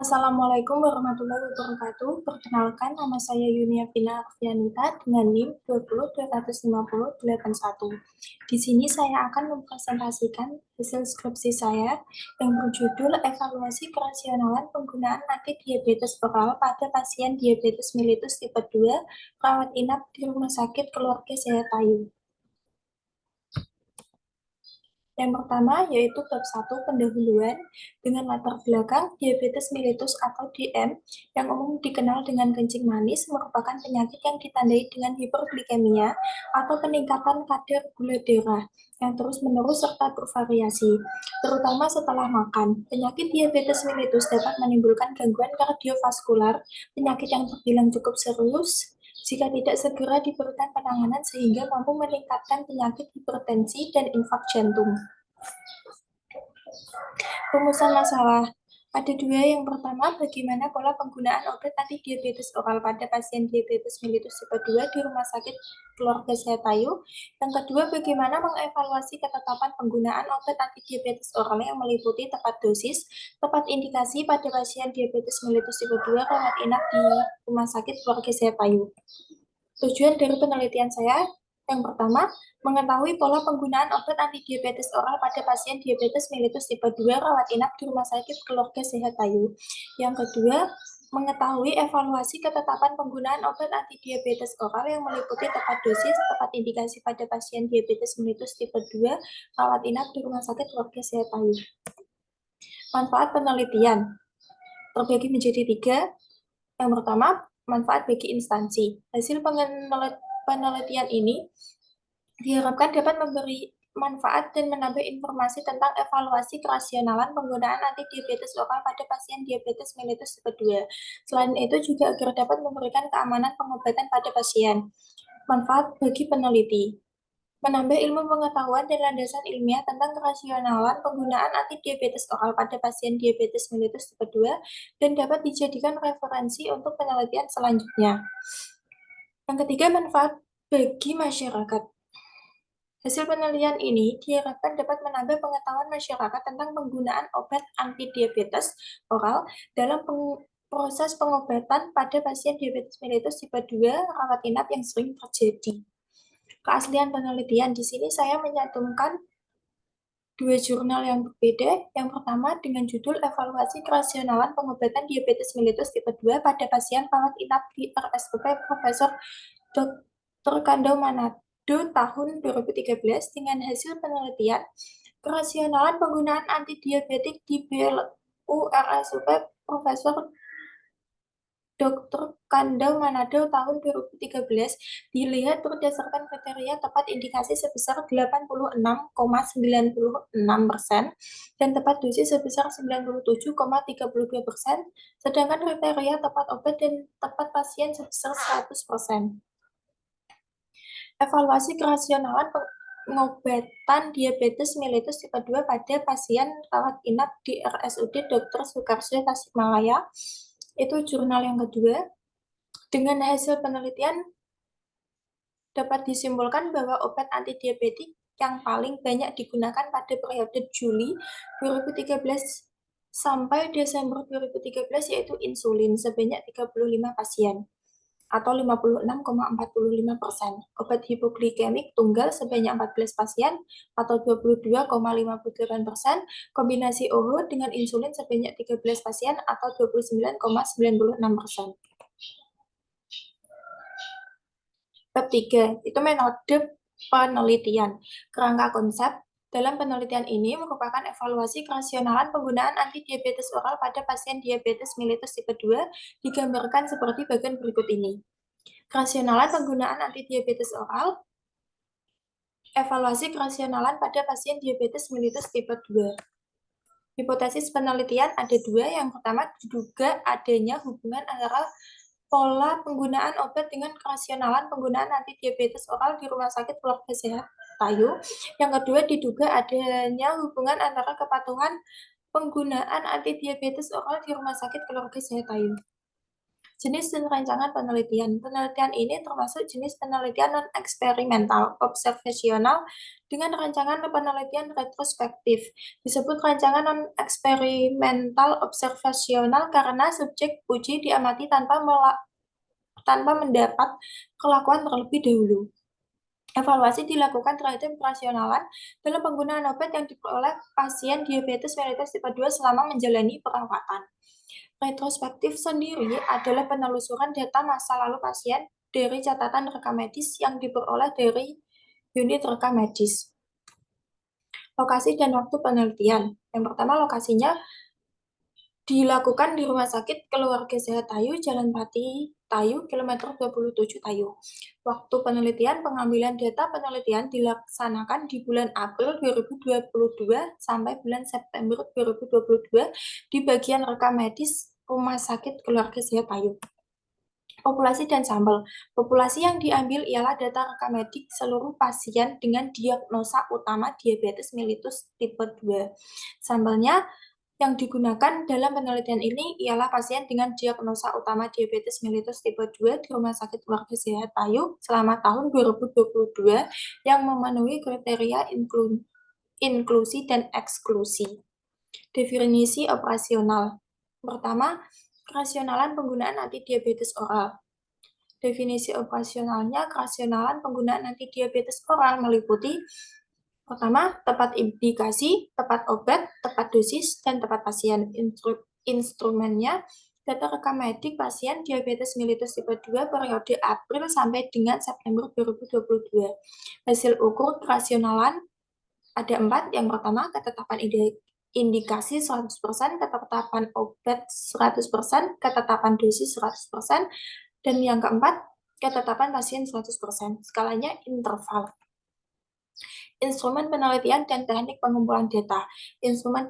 Assalamualaikum warahmatullahi wabarakatuh. Perkenalkan, nama saya Yunia Vina Arfianita dengan NIM 2025051. Di sini saya akan mempresentasikan hasil skripsi saya yang berjudul Evaluasi Kerasionalan Penggunaan Antidiabetes Oral pada Pasien Diabetes Mellitus Tipe 2 rawat inap di Rumah Sakit Keluarga Sehat Ayu. Yang pertama yaitu bab 1 pendahuluan dengan latar belakang diabetes mellitus atau DM yang umum dikenal dengan kencing manis merupakan penyakit yang ditandai dengan hiperglikemia atau peningkatan kadar gula darah yang terus-menerus serta bervariasi, terutama setelah makan. Penyakit diabetes mellitus dapat menimbulkan gangguan kardiovaskular, penyakit yang terbilang cukup serius jika tidak segera diberikan penanganan sehingga mampu meningkatkan penyakit hipertensi dan infak jantung. Rumusan masalah. Ada dua. Yang pertama, bagaimana pola penggunaan obat antidiabetes oral pada pasien diabetes mellitus tipe 2 di Rumah Sakit Keluarga Sehat Ayu. Yang kedua, bagaimana mengevaluasi ketetapan penggunaan obat antidiabetes oral yang meliputi tepat dosis, tepat indikasi pada pasien diabetes mellitus tipe 2 rawat inap di Rumah Sakit Keluarga Sehat Ayu. Tujuan dari penelitian saya, yang pertama, mengetahui pola penggunaan obat antidiabetes oral pada pasien diabetes mellitus tipe 2 rawat inap di Rumah Sakit Keluarga Sehat Ayu. Yang kedua, mengetahui evaluasi ketetapan penggunaan obat antidiabetes oral yang meliputi tepat dosis, tepat indikasi pada pasien diabetes mellitus tipe 2 rawat inap di Rumah Sakit Keluarga Sehat Ayu. Manfaat penelitian terbagi menjadi 3. Yang pertama, manfaat bagi instansi. Hasil penelitian ini diharapkan dapat memberi manfaat dan menambah informasi tentang evaluasi kerasionalan penggunaan antidiabetes oral pada pasien diabetes mellitus tipe 2. Selain itu juga agar dapat memberikan keamanan pengobatan pada pasien. Manfaat bagi peneliti. Menambah ilmu pengetahuan dan landasan ilmiah tentang kerasionalan penggunaan antidiabetes oral pada pasien diabetes mellitus tipe 2 dan dapat dijadikan referensi untuk penelitian selanjutnya. Yang ketiga, manfaat bagi masyarakat. Hasil penelitian ini diharapkan dapat menambah pengetahuan masyarakat tentang penggunaan obat antidiabetes oral dalam proses pengobatan pada pasien diabetes mellitus tipe 2 rawat inap yang sering terjadi. Keaslian penelitian di sini saya menyantumkan dua jurnal yang berbeda. Yang pertama dengan judul Evaluasi Kerasionalan Pengobatan Diabetes Mellitus Tipe 2 pada Pasien Rawat Inap di RSUP Profesor Dr. Kando Manado tahun 2013 dengan hasil penelitian kerasionalan penggunaan antidiabetik di BLU RSUP Profesor Dr. Kando Manado tahun 2013 dilihat berdasarkan kriteria tepat indikasi sebesar 86,96% dan tepat dosis sebesar 97,32%, sedangkan kriteria tepat obat dan tepat pasien sebesar 100%. Evaluasi kerasionalan pengobatan diabetes mellitus tipe 2 pada pasien rawat inap di RSUD Dr. Soekarso Tasikmalaya. Itu jurnal yang kedua. Dengan hasil penelitian dapat disimpulkan bahwa obat antidiabetik yang paling banyak digunakan pada periode Juli 2013 sampai Desember 2013 yaitu insulin sebanyak 35 pasien atau 56,45%. Obat hipoglikemik tunggal sebanyak 14 pasien atau 22,58%. Kombinasi obat dengan insulin sebanyak 13 pasien atau 29,96%. Bab 3, itu metode penelitian. Kerangka konsep dalam penelitian ini merupakan evaluasi kerasionalan penggunaan antidiabetes oral pada pasien diabetes mellitus tipe 2 digambarkan seperti bagian berikut ini. Kerasionalan penggunaan antidiabetes oral, evaluasi kerasionalan pada pasien diabetes mellitus tipe 2. Hipotesis penelitian ada dua. Yang pertama, diduga adanya hubungan antara pola penggunaan obat dengan kerasionalan penggunaan antidiabetes oral di Rumah Sakit Keluarga Sehat Ayu. Yang kedua, diduga adanya hubungan antara kepatuhan penggunaan antidiabetes oral di Rumah Sakit Keluarga Sehat Ayu. Jenis dan rancangan penelitian. Penelitian ini termasuk jenis penelitian non-eksperimental, observasional, dengan rancangan penelitian retrospektif. Disebut rancangan non-eksperimental observasional karena subjek uji diamati tanpa mendapat kelakuan terlebih dahulu. Evaluasi dilakukan terhadap kerasionalan dalam penggunaan obat yang diperoleh pasien diabetes mellitus tipe 2 selama menjalani perawatan. Retrospektif sendiri adalah penelusuran data masa lalu pasien dari catatan rekam medis yang diperoleh dari unit rekam medis. Lokasi dan waktu penelitian. Yang pertama, lokasinya dilakukan di Rumah Sakit Keluarga Sehat Tayu, Jalan Pati, Tayu, kilometer 27 Tayu. Waktu penelitian, pengambilan data penelitian dilaksanakan di bulan April 2022 sampai bulan September 2022 di bagian rekam medis Rumah Sakit Keluarga Sehat Tayu. Populasi dan sampel. Populasi yang diambil ialah data rekam medik seluruh pasien dengan diagnosa utama diabetes mellitus tipe 2. Sampelnya yang digunakan dalam penelitian ini ialah pasien dengan diagnosa utama diabetes mellitus tipe 2 di Rumah Sakit Keluarga Sehat Tayu selama tahun 2022 yang memenuhi kriteria inklusi dan eksklusi. Definisi operasional. Pertama, kerasionalan penggunaan antidiabetes oral. Definisi operasionalnya, kerasionalan penggunaan antidiabetes oral meliputi pertama, tepat indikasi, tepat obat, tepat dosis, dan tepat pasien. Instrumennya, data rekam medik pasien diabetes mellitus tipe 2 periode April sampai dengan September 2022. Hasil ukur kerasionalan ada 4. Yang pertama, ketetapan indikasi 100%, ketetapan obat 100%, ketetapan dosis 100%, dan yang keempat, ketetapan pasien 100%. Skalanya interval. Instrumen penelitian dan teknik pengumpulan data. Instrumen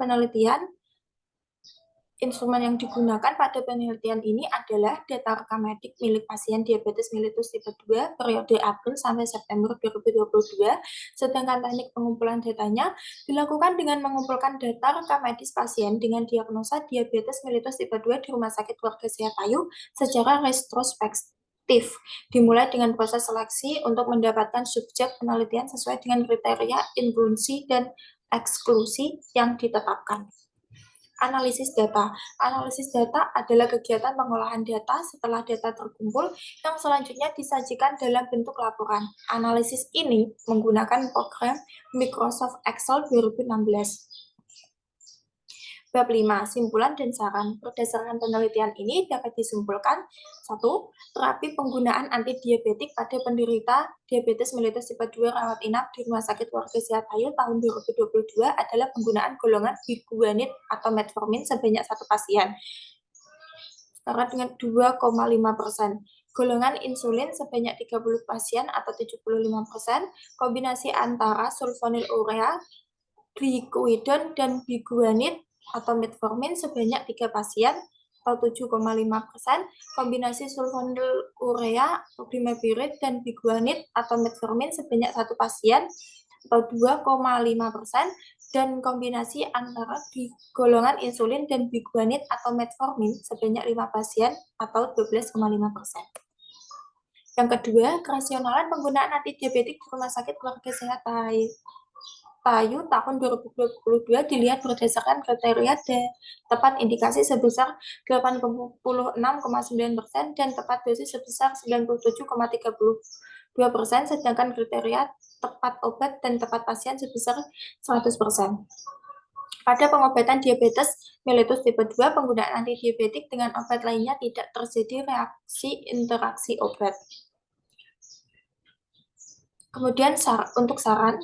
yang digunakan pada penelitian ini adalah data rekam medik milik pasien diabetes mellitus tipe 2 periode April sampai September 2022, sedangkan teknik pengumpulan datanya dilakukan dengan mengumpulkan data rekam medis pasien dengan diagnosa diabetes mellitus tipe 2 di Rumah Sakit Keluarga Sehat Tayu secara retrospektif, dimulai dengan proses seleksi untuk mendapatkan subjek penelitian sesuai dengan kriteria inklusi dan eksklusi yang ditetapkan. Analisis data. Analisis data adalah kegiatan pengolahan data setelah data terkumpul yang selanjutnya disajikan dalam bentuk laporan. Analisis ini menggunakan program Microsoft Excel 2016. Bab 5. Simpulan dan saran. Berdasarkan penelitian ini dapat disimpulkan 1. Terapi penggunaan antidiabetik pada penderita diabetes mellitus tipe 2 rawat inap di Rumah Sakit Keluarga Sehat Tayu tahun 2022 adalah penggunaan golongan biguanid atau metformin sebanyak 1 pasien, setara dengan 2,5%. Golongan insulin sebanyak 30 pasien atau 75%, kombinasi antara sulfonylurea, glucosidone, dan biguanid atau metformin sebanyak 3 pasien atau 7,5%, kombinasi sulfonylurea, primapirid, dan biguanid atau metformin sebanyak 1 pasien atau 2,5%, dan kombinasi antara golongan insulin dan biguanid atau metformin sebanyak 5 pasien atau 12,5%. Yang kedua, kerasionalan penggunaan antidiabetik di Rumah Sakit Keluarga Sehat Tayu tahun 2022 dilihat berdasarkan kriteria tepat indikasi sebesar 86,9% dan tepat dosis sebesar 97,32%, sedangkan kriteria tepat obat dan tepat pasien sebesar 100%. Pada pengobatan diabetes mellitus tipe 2, penggunaan antidiabetik dengan obat lainnya tidak terjadi reaksi interaksi obat. Kemudian untuk saran,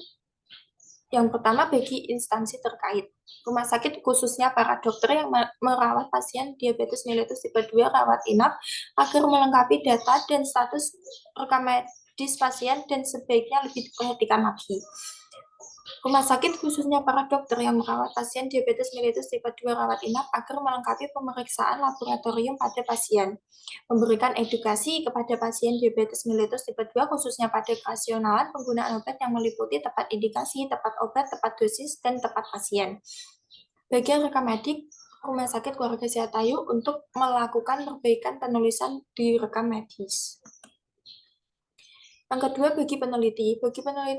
yang pertama bagi instansi terkait, rumah sakit khususnya para dokter yang merawat pasien diabetes mellitus tipe 2 rawat inap agar melengkapi data dan status rekam medis pasien dan sebaiknya lebih diperhatikan lagi. Rumah sakit khususnya para dokter yang merawat pasien diabetes mellitus tipe 2 rawat inap agar melengkapi pemeriksaan laboratorium pada pasien, memberikan edukasi kepada pasien diabetes mellitus tipe 2 khususnya pada kerasionalan penggunaan obat yang meliputi tepat indikasi, tepat obat, tepat dosis, dan tepat pasien. Bagian rekam medik, Rumah Sakit Keluarga Sehat Ayu untuk melakukan perbaikan penulisan di rekam medis. Yang kedua, bagi peneliti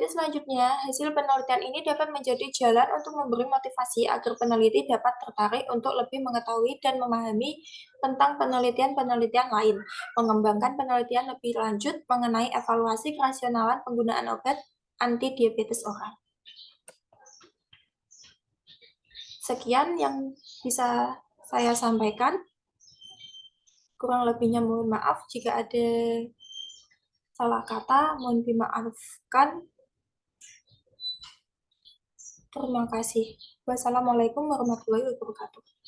selanjutnya, hasil penelitian ini dapat menjadi jalan untuk memberi motivasi agar peneliti dapat tertarik untuk lebih mengetahui dan memahami tentang penelitian-penelitian lain, mengembangkan penelitian lebih lanjut mengenai evaluasi kerasionalan penggunaan obat anti diabetes oral. Sekian yang bisa saya sampaikan. Kurang lebihnya mohon maaf jika ada salah kata, mohon dimaafkan. Terima kasih. Wassalamualaikum warahmatullahi wabarakatuh.